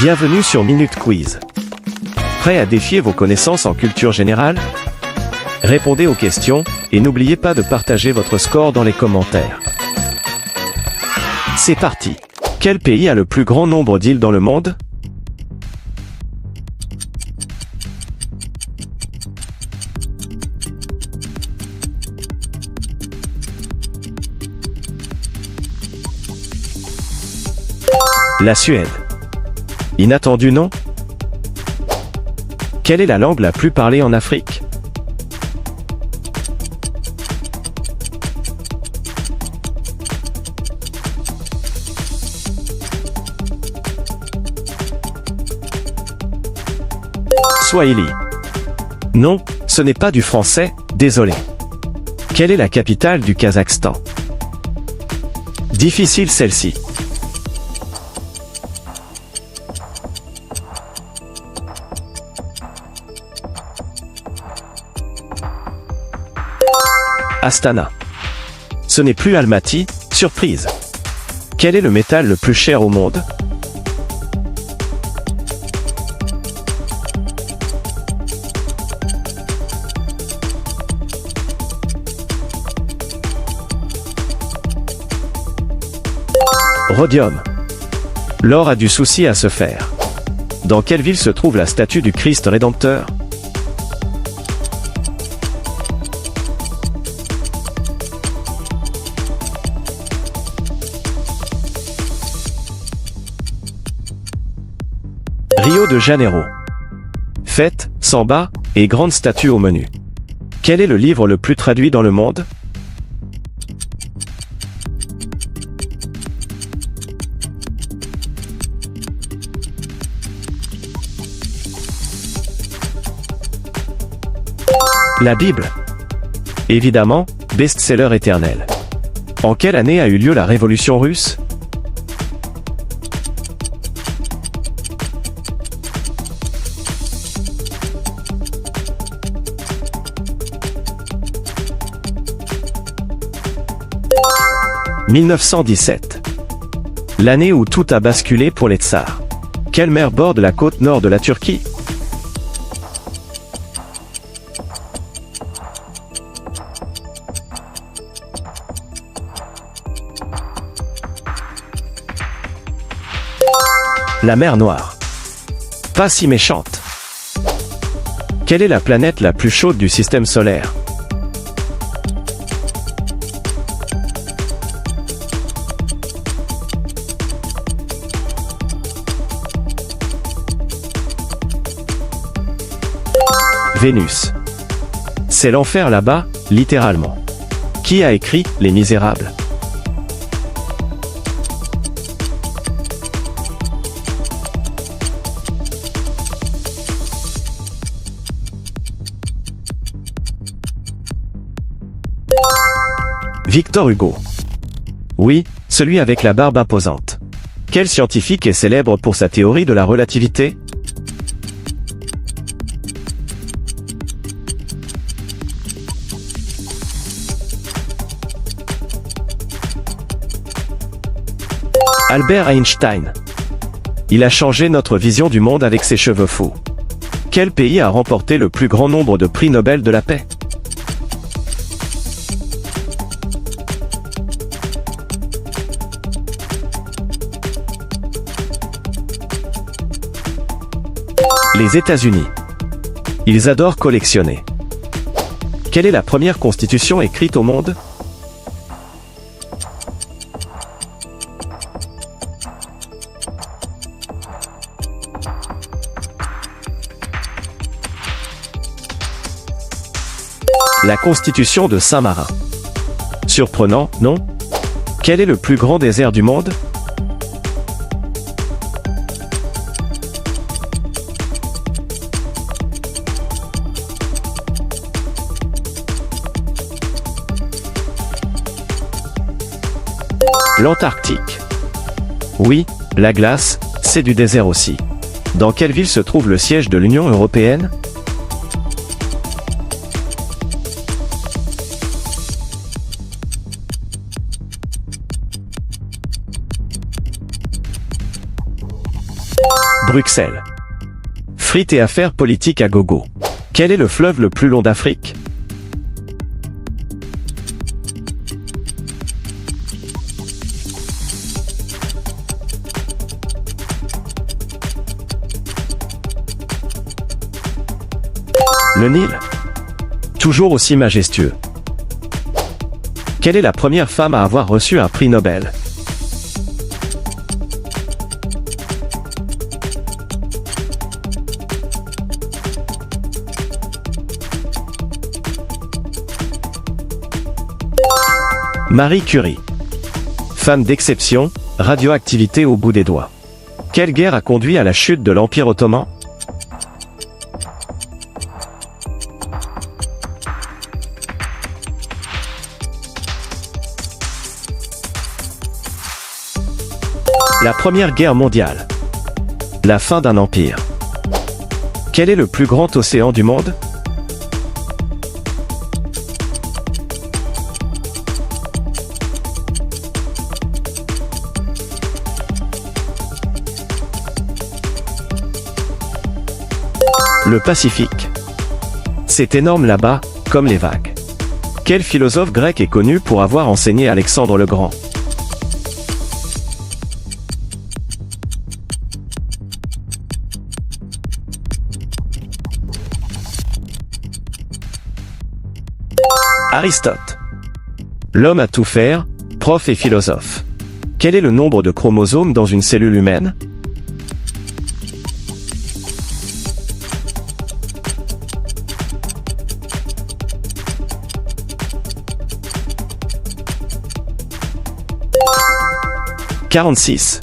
Bienvenue sur Minute Quiz. Prêt à défier vos connaissances en culture générale? Répondez aux questions, et n'oubliez pas de partager votre score dans les commentaires. C'est parti! Quel pays a le plus grand nombre d'îles dans le monde? La Suède. Inattendu, non? Quelle est la langue la plus parlée en Afrique? Swahili. Non, ce n'est pas du français, désolé. Quelle est la capitale du Kazakhstan? Difficile celle-ci. Astana. Ce n'est plus Almaty, surprise. Quel est le métal le plus cher au monde? Rhodium. L'or a du souci à se faire. Dans quelle ville se trouve la statue du Christ Rédempteur? Rio de Janeiro. Fête, samba, et grande statue au menu. Quel est le livre le plus traduit dans le monde? La Bible. Évidemment, best-seller éternel. En quelle année a eu lieu la Révolution russe? « 1917. L'année où tout a basculé pour les tsars. Quelle mer borde la côte nord de la Turquie? La mer Noire. Pas si méchante. Quelle est la planète la plus chaude du système solaire? Vénus. C'est l'enfer là-bas, littéralement. Qui a écrit Les Misérables? Victor Hugo. Oui, celui avec la barbe imposante. Quel scientifique est célèbre pour sa théorie de la relativité? Albert Einstein. Il a changé notre vision du monde avec ses cheveux fous. Quel pays a remporté le plus grand nombre de prix Nobel de la paix? Les États-Unis. Ils adorent collectionner. Quelle est la première constitution écrite au monde? La Constitution de Saint-Marin. Surprenant, non? Quel est le plus grand désert du monde? L'Antarctique. Oui, la glace, c'est du désert aussi. Dans quelle ville se trouve le siège de l'Union européenne? Bruxelles. Frites et affaires politiques à gogo. Quel est le fleuve le plus long d'Afrique? Le Nil. Toujours aussi majestueux. Quelle est la première femme à avoir reçu un prix Nobel? Marie Curie. Femme d'exception, radioactivité au bout des doigts. Quelle guerre a conduit à la chute de l'Empire ottoman? La Première Guerre mondiale. La fin d'un empire. Quel est le plus grand océan du monde? Le Pacifique. C'est énorme là-bas, comme les vagues. Quel philosophe grec est connu pour avoir enseigné Alexandre le Grand? Aristote. L'homme à tout faire, prof et philosophe. Quel est le nombre de chromosomes dans une cellule humaine? « 46.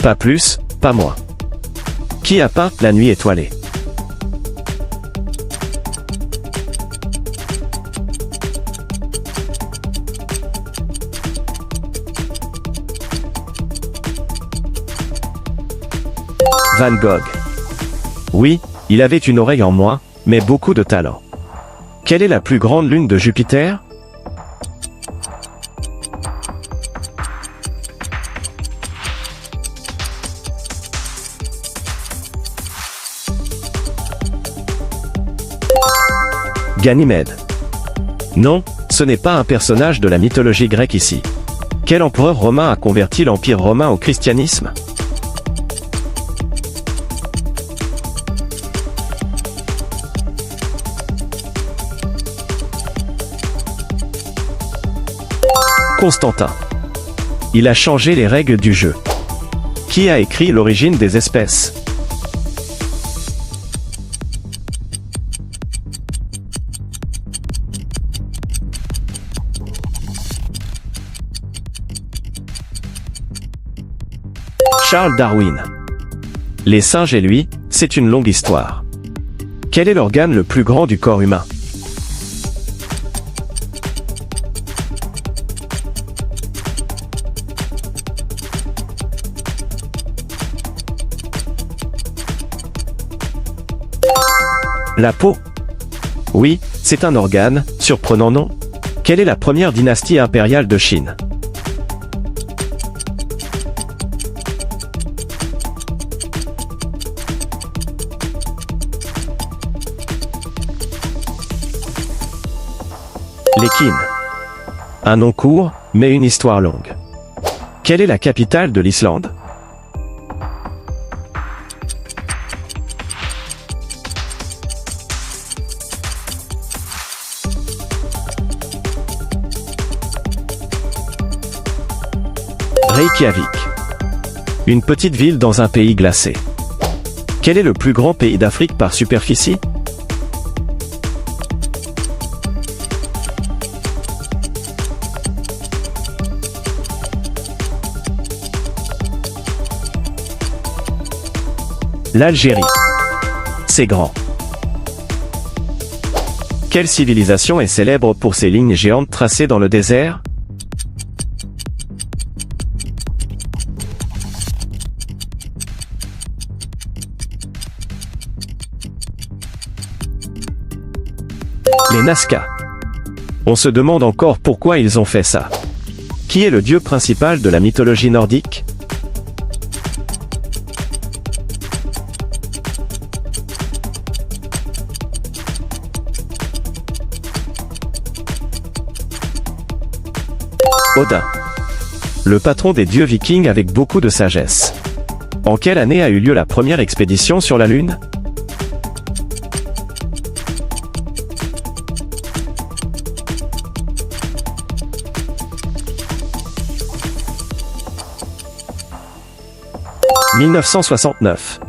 Pas plus, pas moins. Qui a peint La Nuit étoilée? Van Gogh. Oui, il avait une oreille en moins, mais beaucoup de talent. Quelle est la plus grande lune de Jupiter? Ganymède. Non, ce n'est pas un personnage de la mythologie grecque ici. Quel empereur romain a converti l'Empire romain au christianisme? Constantin. Il a changé les règles du jeu. Qui a écrit L'origine des espèces? Charles Darwin. Les singes et lui, c'est une longue histoire. Quel est l'organe le plus grand du corps humain? La peau. Oui, c'est un organe, surprenant non? Quelle est la première dynastie impériale de Chine? Les Qin. Un nom court, mais une histoire longue. Quelle est la capitale de l'Islande? Reykjavik. Une petite ville dans un pays glacé. Quel est le plus grand pays d'Afrique par superficie? L'Algérie. C'est grand. Quelle civilisation est célèbre pour ses lignes géantes tracées dans le désert? Les Nazca. On se demande encore pourquoi ils ont fait ça. Qui est le dieu principal de la mythologie nordique? Odin. Le patron des dieux vikings avec beaucoup de sagesse. En quelle année a eu lieu la première expédition sur la Lune? « 1969.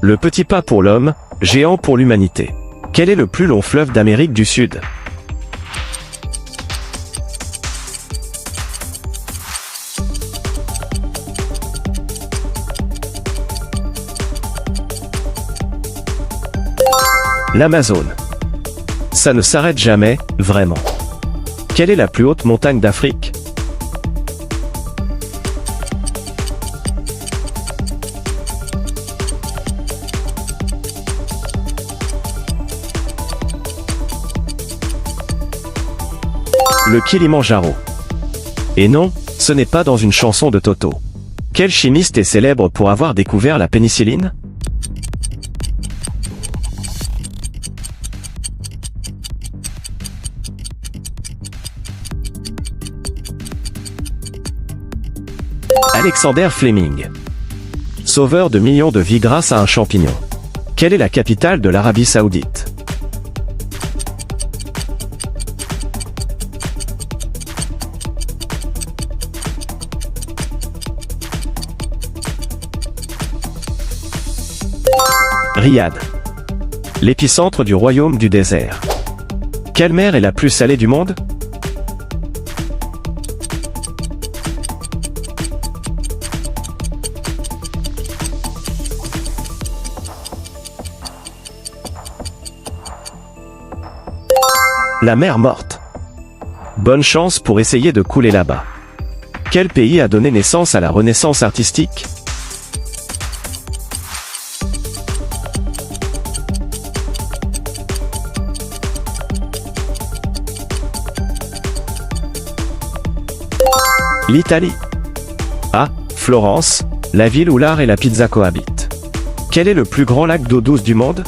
Le petit pas pour l'homme, géant pour l'humanité. Quel est le plus long fleuve d'Amérique du Sud? L'Amazone. Ça ne s'arrête jamais, vraiment. Quelle est la plus haute montagne d'Afrique? Le Kilimandjaro. Et non, ce n'est pas dans une chanson de Toto. Quel chimiste est célèbre pour avoir découvert la pénicilline? Alexander Fleming. Sauveur de millions de vies grâce à un champignon. Quelle est la capitale de l'Arabie Saoudite? Riyad. L'épicentre du royaume du désert. Quelle mer est la plus salée du monde? La mer Morte. Bonne chance pour essayer de couler là-bas. Quel pays a donné naissance à la Renaissance artistique? L'Italie. Ah, Florence, la ville où l'art et la pizza cohabitent. Quel est le plus grand lac d'eau douce du monde?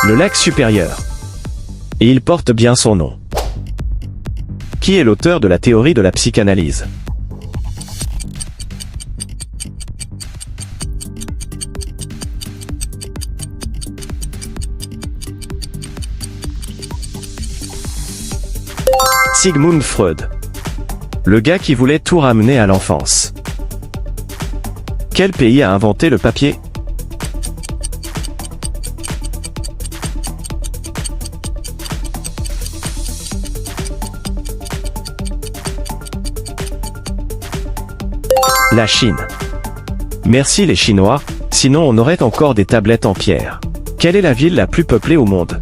Le lac Supérieur. Et il porte bien son nom. Qui est l'auteur de la théorie de la psychanalyse? Sigmund Freud. Le gars qui voulait tout ramener à l'enfance. Quel pays a inventé le papier? La Chine. Merci les Chinois, sinon on aurait encore des tablettes en pierre. Quelle est la ville la plus peuplée au monde?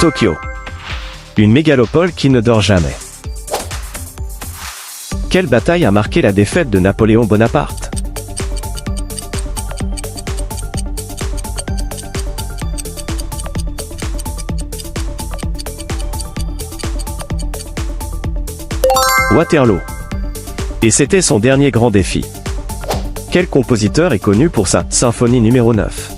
Tokyo. Une mégalopole qui ne dort jamais. Quelle bataille a marqué la défaite de Napoléon Bonaparte? Waterloo. Et c'était son dernier grand défi. Quel compositeur est connu pour sa symphonie numéro 9?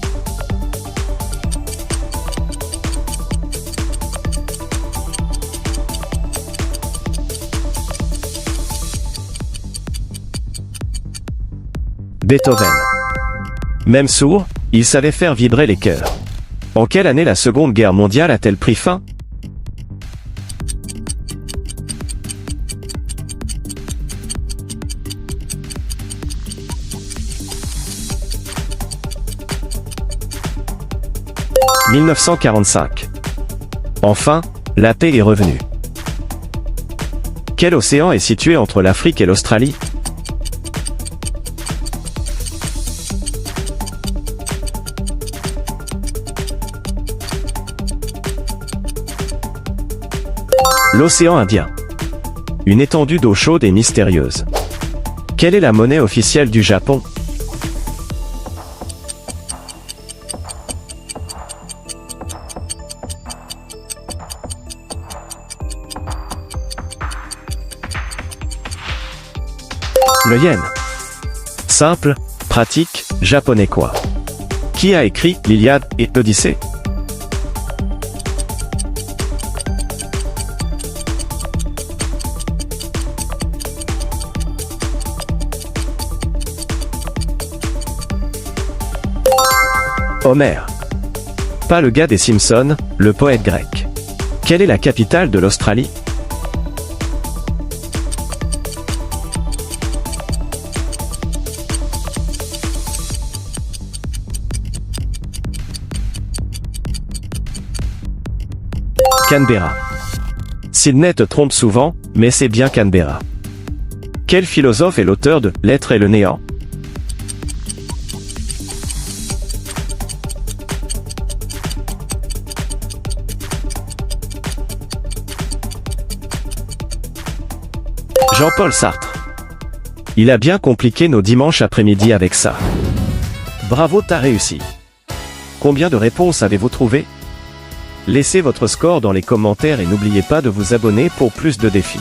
Beethoven. Même sourd, il savait faire vibrer les cœurs. En quelle année la Seconde Guerre mondiale a-t-elle pris fin? « 1945. Enfin, la paix est revenue. Quel océan est situé entre l'Afrique et l'Australie? L'océan Indien. Une étendue d'eau chaude et mystérieuse. Quelle est la monnaie officielle du Japon? Le yen. Simple, pratique, japonais quoi. Qui a écrit l'Iliade et l'Odyssée? Homère. Pas le gars des Simpsons, le poète grec. Quelle est la capitale de l'Australie? Canberra. Sydney te trompe souvent, mais c'est bien Canberra. Quel philosophe est l'auteur de L'être et le néant? Jean-Paul Sartre. Il a bien compliqué nos dimanches après-midi avec ça. Bravo, t'as réussi. Combien de réponses avez-vous trouvé? Laissez votre score dans les commentaires et n'oubliez pas de vous abonner pour plus de défis.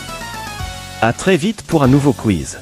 À très vite pour un nouveau quiz.